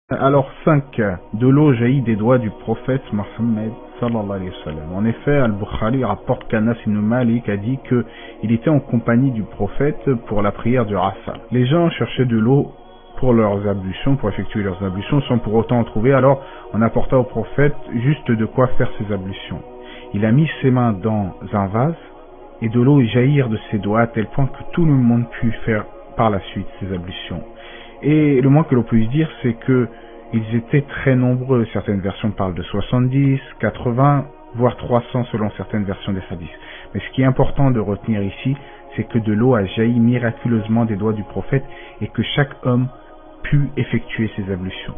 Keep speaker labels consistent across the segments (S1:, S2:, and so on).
S1: Alors 5. De l'eau jaillit des doigts du prophète Mohammed sallallahu alayhi wa sallam. En effet, Al-Bukhari rapporte qu'Anas ibn Malik a dit qu'il était en compagnie du prophète pour la prière du Asr. Les gens cherchaient de l'eau pour leurs ablutions, pour effectuer leurs ablutions, sans pour autant en trouver. Alors on apporta au prophète juste de quoi faire ses ablutions. Il a mis ses mains dans un vase et de l'eau jaillir de ses doigts à tel point que tout le monde put faire par la suite ses ablutions. Et le moins que l'on puisse dire, c'est que ils étaient très nombreux. Certaines versions parlent de 70, 80, voire 300 selon certaines versions des hadiths. Mais ce qui est important de retenir ici, c'est que de l'eau a jailli miraculeusement des doigts du prophète et que chaque homme put effectuer ses ablutions.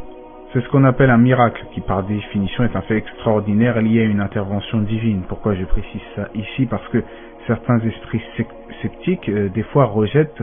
S1: C'est ce qu'on appelle un miracle qui par définition est un fait extraordinaire lié à une intervention divine. Pourquoi je précise ça ici? Parce que certains esprits sceptiques des fois rejettent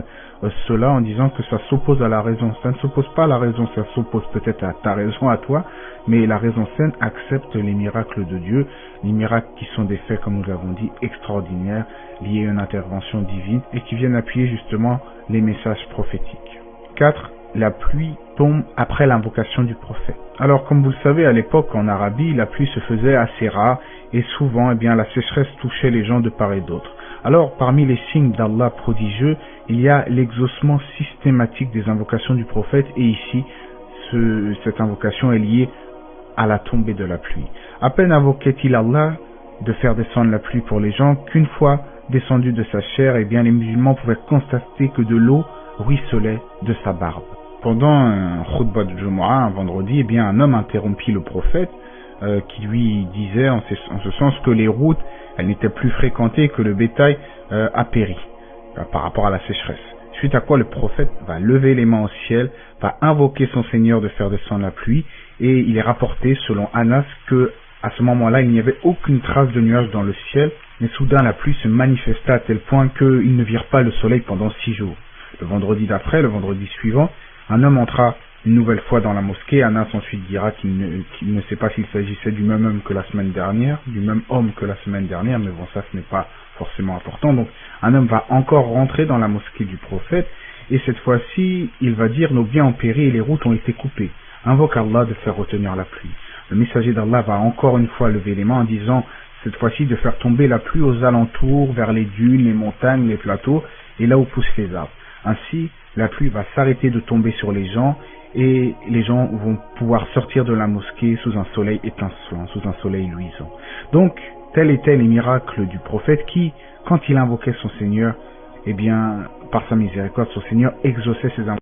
S1: cela en disant que ça s'oppose à la raison. Ça ne s'oppose pas à la raison, ça s'oppose peut-être à ta raison, à toi, mais la raison saine accepte les miracles de Dieu, les miracles qui sont des faits, comme nous l'avons dit, extraordinaires, liés à une intervention divine et qui viennent appuyer justement les messages prophétiques. 4. La pluie tombe après l'invocation du prophète. Alors, comme vous le savez, à l'époque, en Arabie, la pluie se faisait assez rare et souvent, la sécheresse touchait les gens de part et d'autre. Alors, parmi les signes d'Allah prodigieux, il y a l'exaucement systématique des invocations du prophète et ici, cette invocation est liée à la tombée de la pluie. À peine invoquait-il Allah de faire descendre la pluie pour les gens qu'une fois descendu de sa chair, les musulmans pouvaient constater que de l'eau ruisselait de sa barbe. Pendant un khutbah de Jumu'ah, un vendredi, un homme interrompit le prophète qui lui disait en ce sens que les routes elles n'étaient plus fréquentées, que le bétail a péri par rapport à la sécheresse. Suite à quoi le prophète va lever les mains au ciel, va invoquer son Seigneur de faire descendre la pluie, et il est rapporté selon Anas que à ce moment-là il n'y avait aucune trace de nuages dans le ciel, mais soudain la pluie se manifesta à tel point qu'ils ne virent pas le soleil pendant 6 jours. Le vendredi d'après, le vendredi suivant, un homme entra une nouvelle fois dans la mosquée. Anas ensuite dira qu'il ne sait pas s'il s'agissait du même homme que la semaine dernière, du même homme que la semaine dernière, mais bon, ça ce n'est pas forcément important. Donc un homme va encore rentrer dans la mosquée du prophète et cette fois-ci il va dire: nos biens ont péri et les routes ont été coupées, invoque Allah de faire retenir la pluie. Le messager d'Allah va encore une fois lever les mains en disant cette fois-ci de faire tomber la pluie aux alentours, vers les dunes, les montagnes, les plateaux et là où poussent les arbres. Ainsi la pluie va s'arrêter de tomber sur les gens et les gens vont pouvoir sortir de la mosquée sous un soleil étincelant, sous un soleil luisant. Donc, tel était les miracles du prophète qui, quand il invoquait son Seigneur, par sa miséricorde, son Seigneur exauçait ses invocations.